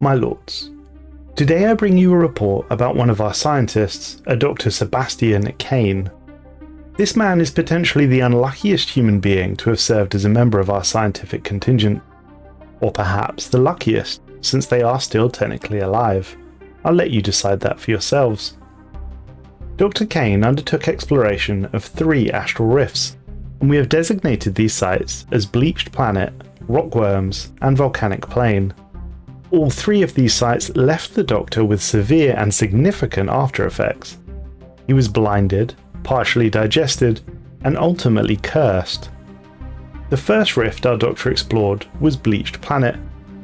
My lords, today I bring you a report about one of our scientists, a Dr. Sebastian Kane. This man is potentially the unluckiest human being to have served as a member of our scientific contingent. Or perhaps the luckiest, since they are still technically alive. I'll let you decide that for yourselves. Dr. Kane undertook exploration of 3 astral rifts, and we have designated these sites as Bleached Planet, Rockworms, and Volcanic Plane. All 3 of these sites left the Doctor with severe and significant after effects. He was blinded, partially digested, and ultimately cursed. The first rift our Doctor explored was Bleached Planet.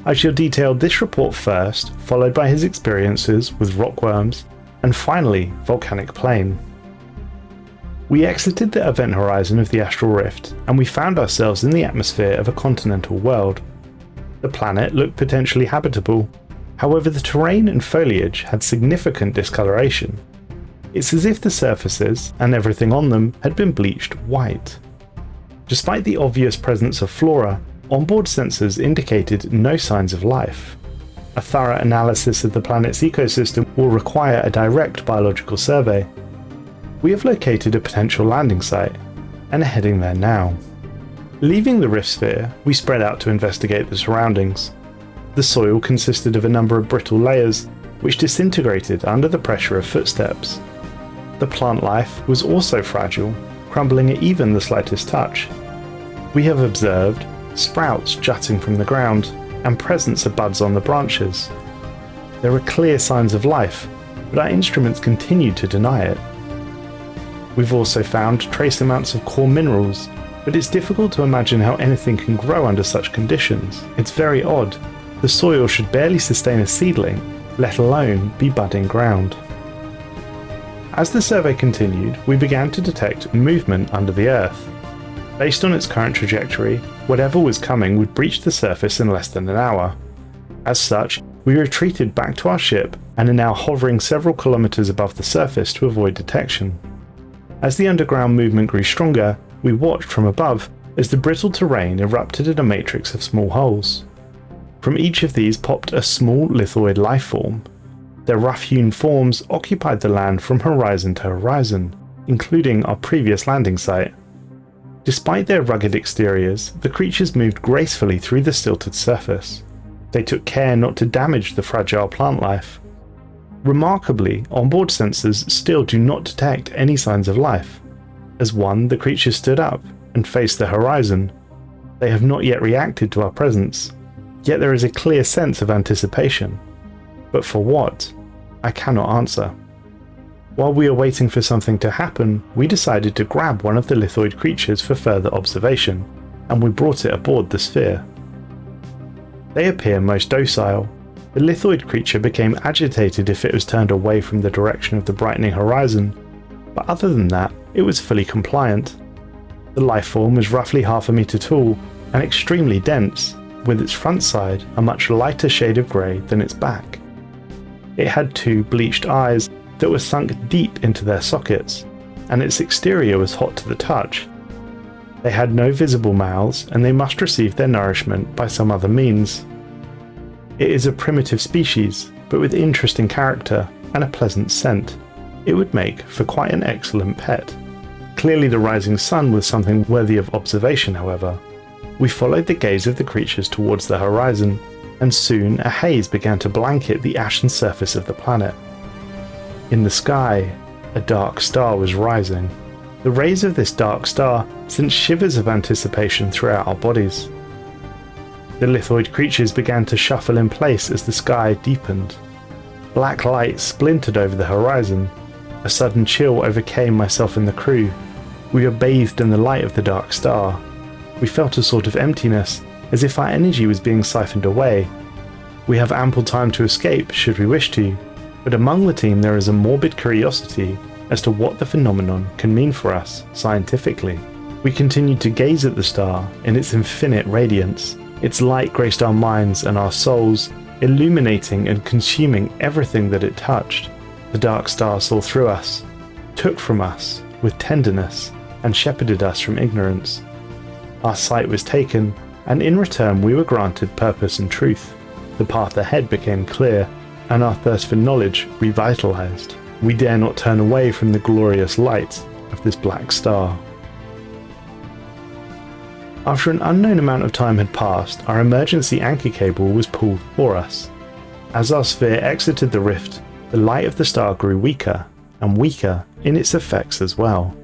I shall detail this report first, followed by his experiences with rockworms, and finally Volcanic Plane. We exited the event horizon of the Astral Rift, and we found ourselves in the atmosphere of a continental world. The planet looked potentially habitable, however the terrain and foliage had significant discoloration. It's as if the surfaces, and everything on them, had been bleached white. Despite the obvious presence of flora, onboard sensors indicated no signs of life. A thorough analysis of the planet's ecosystem will require a direct biological survey. We have located a potential landing site, and are heading there now. Leaving the rift sphere, we spread out to investigate the surroundings. The soil consisted of a number of brittle layers, which disintegrated under the pressure of footsteps. The plant life was also fragile, crumbling at even the slightest touch. We have observed sprouts jutting from the ground, and presence of buds on the branches. There are clear signs of life, but our instruments continue to deny it. We've also found trace amounts of core minerals, but it's difficult to imagine how anything can grow under such conditions. It's very odd. The soil should barely sustain a seedling, let alone be budding ground. As the survey continued, we began to detect movement under the Earth. Based on its current trajectory, whatever was coming would breach the surface in less than an hour. As such, we retreated back to our ship and are now hovering several kilometers above the surface to avoid detection. As the underground movement grew stronger, we watched from above as the brittle terrain erupted in a matrix of small holes. From each of these popped a small lithoid life form. Their rough-hewn forms occupied the land from horizon to horizon, including our previous landing site. Despite their rugged exteriors, the creatures moved gracefully through the silted surface. They took care not to damage the fragile plant life. Remarkably, onboard sensors still do not detect any signs of life. As one, the creatures stood up and faced the horizon. They have not yet reacted to our presence, yet there is a clear sense of anticipation. But for what? I cannot answer. While we are waiting for something to happen, we decided to grab one of the lithoid creatures for further observation, and we brought it aboard the sphere. They appear most docile. The lithoid creature became agitated if it was turned away from the direction of the brightening horizon, but other than that, it was fully compliant. The lifeform was roughly half a meter tall and extremely dense, with its front side a much lighter shade of grey than its back. It had 2 bleached eyes that were sunk deep into their sockets, and its exterior was hot to the touch. They had no visible mouths, and they must receive their nourishment by some other means. It is a primitive species, but with interesting character and a pleasant scent. It would make for quite an excellent pet. Clearly the rising sun was something worthy of observation, however. We followed the gaze of the creatures towards the horizon, and soon a haze began to blanket the ashen surface of the planet. In the sky, a dark star was rising. The rays of this dark star sent shivers of anticipation throughout our bodies. The lithoid creatures began to shuffle in place as the sky deepened. Black light splintered over the horizon. A sudden chill overcame myself and the crew. We were bathed in the light of the dark star. We felt a sort of emptiness, as if our energy was being siphoned away. We have ample time to escape should we wish to, but among the team there is a morbid curiosity as to what the phenomenon can mean for us scientifically. We continued to gaze at the star in its infinite radiance. Its light graced our minds and our souls, illuminating and consuming everything that it touched. The dark star saw through us, took from us with tenderness, and shepherded us from ignorance. Our sight was taken, and in return we were granted purpose and truth. The path ahead became clear, and our thirst for knowledge revitalized. We dare not turn away from the glorious light of this black star. After an unknown amount of time had passed, our emergency anchor cable was pulled for us. As our sphere exited the rift, the light of the star grew weaker and weaker in its effects as well.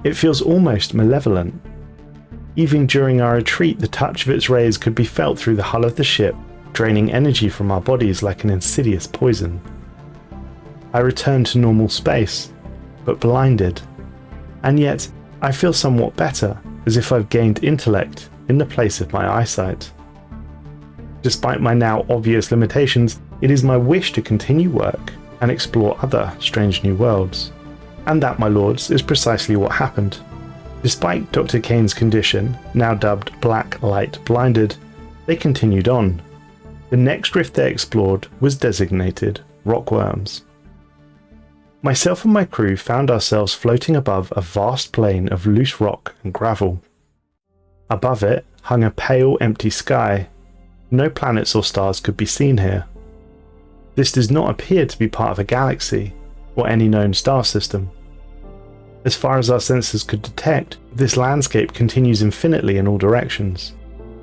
It feels almost malevolent. Even during our retreat, the touch of its rays could be felt through the hull of the ship, draining energy from our bodies like an insidious poison. I returned to normal space, but blinded. And yet, I feel somewhat better, as if I've gained intellect in the place of my eyesight. Despite my now obvious limitations, it is my wish to continue work and explore other strange new worlds. And that, my lords, is precisely what happened. Despite Dr. Kane's condition, now dubbed Black Light Blinded, they continued on. The next rift they explored was designated Rockworms. Myself and my crew found ourselves floating above a vast plain of loose rock and gravel. Above it hung a pale, empty sky. No planets or stars could be seen here. This does not appear to be part of a galaxy or any known star system. As far as our sensors could detect, this landscape continues infinitely in all directions.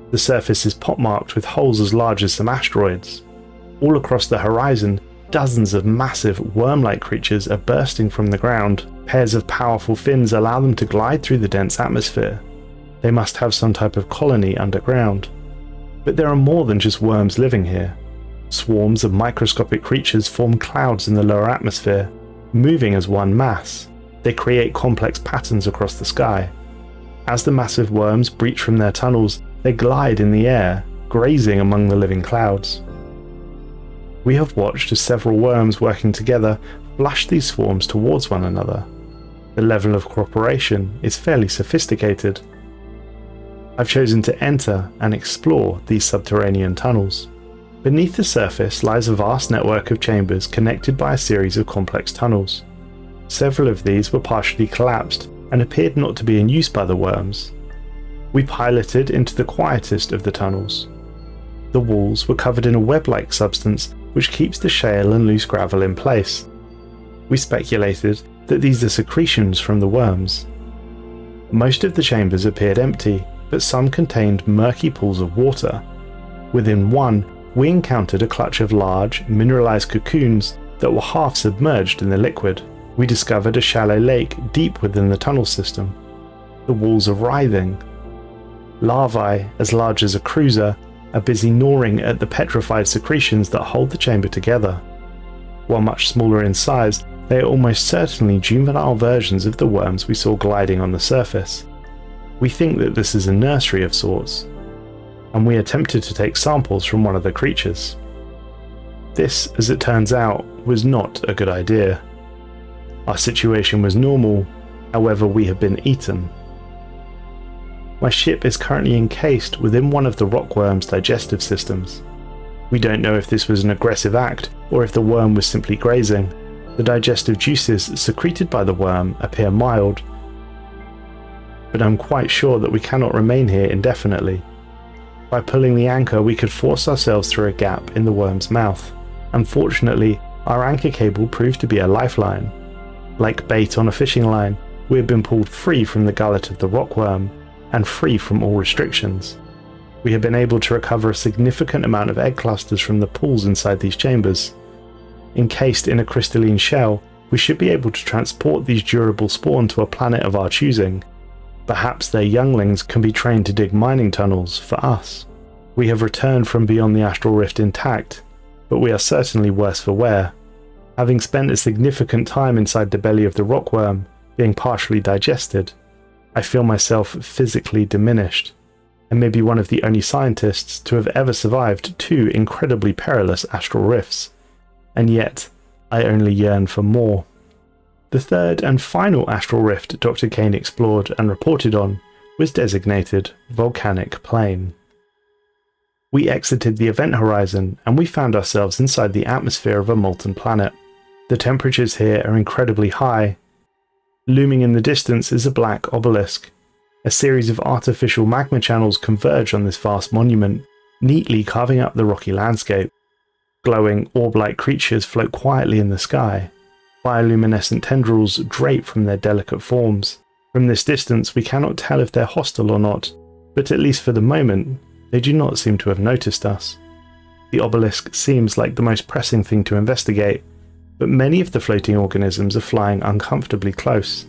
The surface is pockmarked with holes as large as some asteroids. All across the horizon, dozens of massive worm-like creatures are bursting from the ground. Pairs of powerful fins allow them to glide through the dense atmosphere. They must have some type of colony underground. But there are more than just worms living here. Swarms of microscopic creatures form clouds in the lower atmosphere, moving as one mass. They create complex patterns across the sky. As the massive worms breach from their tunnels, they glide in the air, grazing among the living clouds. We have watched as several worms working together flush these swarms towards one another. The level of cooperation is fairly sophisticated. I've chosen to enter and explore these subterranean tunnels. Beneath the surface lies a vast network of chambers connected by a series of complex tunnels. Several of these were partially collapsed and appeared not to be in use by the worms. We piloted into the quietest of the tunnels. The walls were covered in a web-like substance which keeps the shale and loose gravel in place. We speculated that these are secretions from the worms. Most of the chambers appeared empty, but some contained murky pools of water. Within one, we encountered a clutch of large, mineralized cocoons that were half submerged in the liquid. We discovered a shallow lake deep within the tunnel system. The walls are writhing. Larvae, as large as a cruiser, are busy gnawing at the petrified secretions that hold the chamber together. While much smaller in size, they are almost certainly juvenile versions of the worms we saw gliding on the surface. We think that this is a nursery of sorts, and we attempted to take samples from one of the creatures. This, as it turns out, was not a good idea. Our situation was normal, however we have been eaten. My ship is currently encased within one of the rockworm's digestive systems. We don't know if this was an aggressive act or if the worm was simply grazing. The digestive juices secreted by the worm appear mild, but I'm quite sure that we cannot remain here indefinitely. By pulling the anchor, we could force ourselves through a gap in the worm's mouth. Unfortunately, our anchor cable proved to be a lifeline. Like bait on a fishing line, we had been pulled free from the gullet of the rockworm, and free from all restrictions. We had been able to recover a significant amount of egg clusters from the pools inside these chambers. Encased in a crystalline shell, we should be able to transport these durable spawn to a planet of our choosing. Perhaps their younglings can be trained to dig mining tunnels for us. We have returned from beyond the astral rift intact, but we are certainly worse for wear. Having spent a significant time inside the belly of the rockworm, being partially digested, I feel myself physically diminished, and may be one of the only scientists to have ever survived 2 incredibly perilous astral rifts, and yet I only yearn for more. The third and final astral rift Dr. Kane explored and reported on was designated Volcanic Plain. We exited the event horizon and we found ourselves inside the atmosphere of a molten planet. The temperatures here are incredibly high. Looming in the distance is a black obelisk. A series of artificial magma channels converge on this vast monument, neatly carving up the rocky landscape. Glowing, orb-like creatures float quietly in the sky. Bioluminescent tendrils drape from their delicate forms. From this distance, we cannot tell if they're hostile or not, but at least for the moment, they do not seem to have noticed us. The obelisk seems like the most pressing thing to investigate, but many of the floating organisms are flying uncomfortably close.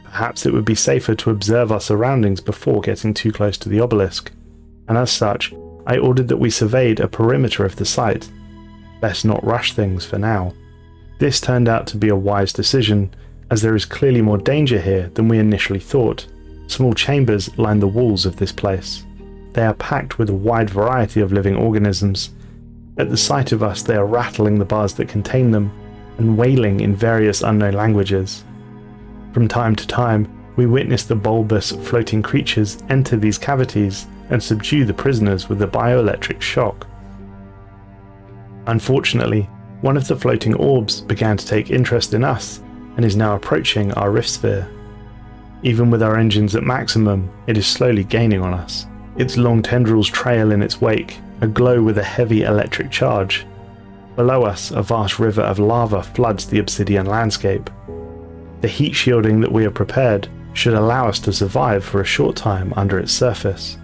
Perhaps it would be safer to observe our surroundings before getting too close to the obelisk, and as such, I ordered that we surveyed a perimeter of the site. Best not rush things for now. This turned out to be a wise decision, as there is clearly more danger here than we initially thought. Small chambers line the walls of this place. They are packed with a wide variety of living organisms. At the sight of us, they are rattling the bars that contain them, and wailing in various unknown languages. From time to time, we witness the bulbous, floating creatures enter these cavities and subdue the prisoners with a bioelectric shock. Unfortunately, one of the floating orbs began to take interest in us and is now approaching our rift sphere. Even with our engines at maximum, it is slowly gaining on us. Its long tendrils trail in its wake, aglow with a heavy electric charge. Below us, a vast river of lava floods the obsidian landscape. The heat shielding that we have prepared should allow us to survive for a short time under its surface.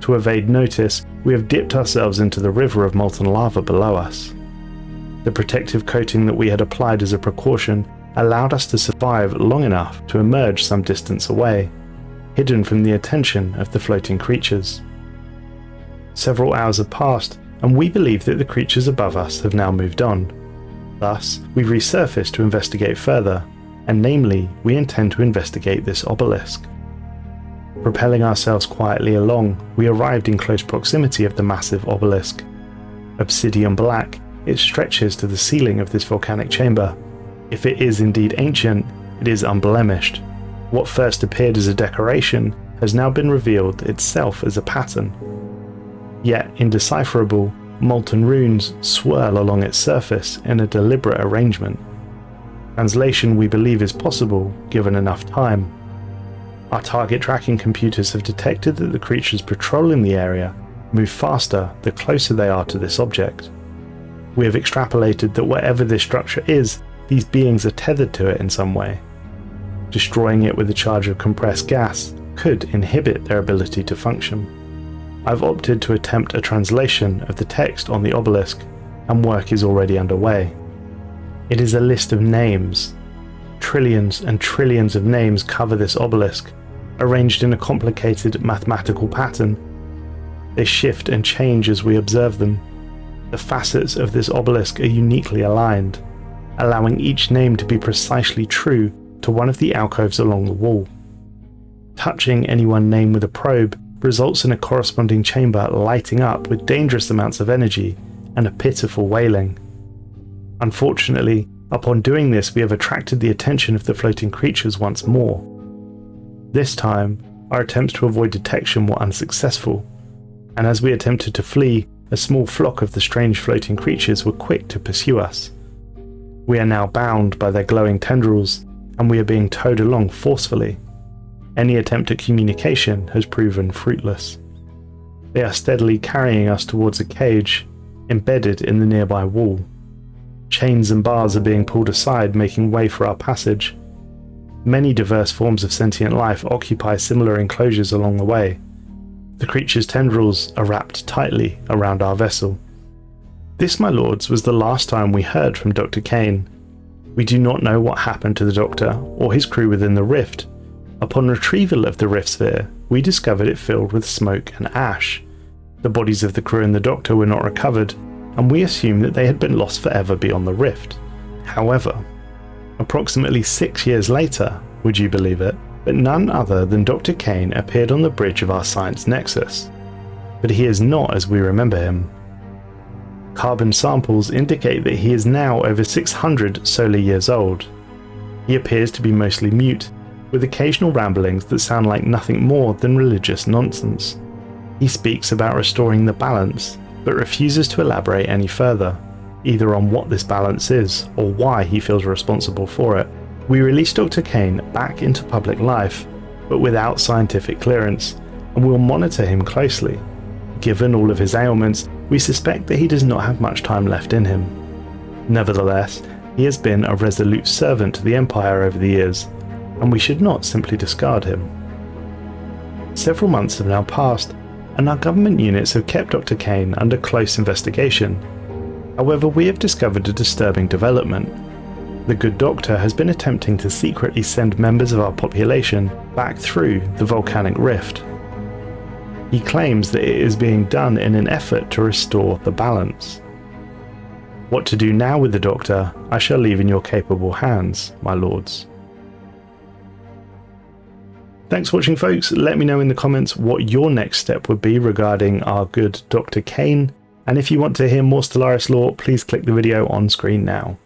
To evade notice, we have dipped ourselves into the river of molten lava below us. The protective coating that we had applied as a precaution allowed us to survive long enough to emerge some distance away, hidden from the attention of the floating creatures. Several hours have passed, and we believe that the creatures above us have now moved on. Thus, we resurfaced to investigate further, and namely, we intend to investigate this obelisk. Propelling ourselves quietly along, we arrived in close proximity of the massive obelisk. Obsidian black, it stretches to the ceiling of this volcanic chamber. If it is indeed ancient, it is unblemished. What first appeared as a decoration has now been revealed itself as a pattern. Yet indecipherable, molten runes swirl along its surface in a deliberate arrangement. Translation, we believe, is possible given enough time. Our target tracking computers have detected that the creatures patrolling the area move faster the closer they are to this object. We have extrapolated that whatever this structure is, these beings are tethered to it in some way. Destroying it with a charge of compressed gas could inhibit their ability to function. I've opted to attempt a translation of the text on the obelisk, and work is already underway. It is a list of names. Trillions and trillions of names cover this obelisk, arranged in a complicated mathematical pattern. They shift and change as we observe them. The facets of this obelisk are uniquely aligned, allowing each name to be precisely true to one of the alcoves along the wall. Touching any one name with a probe results in a corresponding chamber lighting up with dangerous amounts of energy and a pitiful wailing. Unfortunately, upon doing this, we have attracted the attention of the floating creatures once more. This time, our attempts to avoid detection were unsuccessful, and as we attempted to flee, a small flock of the strange floating creatures were quick to pursue us. We are now bound by their glowing tendrils, and we are being towed along forcefully. Any attempt at communication has proven fruitless. They are steadily carrying us towards a cage, embedded in the nearby wall. Chains and bars are being pulled aside, making way for our passage. Many diverse forms of sentient life occupy similar enclosures along the way. The creature's tendrils are wrapped tightly around our vessel. This, my lords, was the last time we heard from Dr. Kane. We do not know what happened to the Doctor or his crew within the rift. Upon retrieval of the rift sphere, we discovered it filled with smoke and ash. The bodies of the crew and the Doctor were not recovered, and we assumed that they had been lost forever beyond the rift. However, approximately 6 years later, would you believe it, but none other than Dr. Kane appeared on the bridge of our science nexus. But he is not as we remember him. Carbon samples indicate that he is now over 600 solar years old. He appears to be mostly mute, with occasional ramblings that sound like nothing more than religious nonsense. He speaks about restoring the balance, but refuses to elaborate any further, either on what this balance is or why he feels responsible for it. We released Dr. Kane back into public life, but without scientific clearance, and we'll monitor him closely. Given all of his ailments, we suspect that he does not have much time left in him. Nevertheless, he has been a resolute servant to the Empire over the years, and we should not simply discard him. Several months have now passed, and our government units have kept Dr. Kane under close investigation. However, we have discovered a disturbing development. The good doctor has been attempting to secretly send members of our population back through the volcanic rift. He claims that it is being done in an effort to restore the balance. What to do now with the doctor, I shall leave in your capable hands, my lords. Thanks for watching, folks. Let me know in the comments what your next step would be regarding our good Dr. Kane, and if you want to hear more Stellaris lore, please click the video on screen now.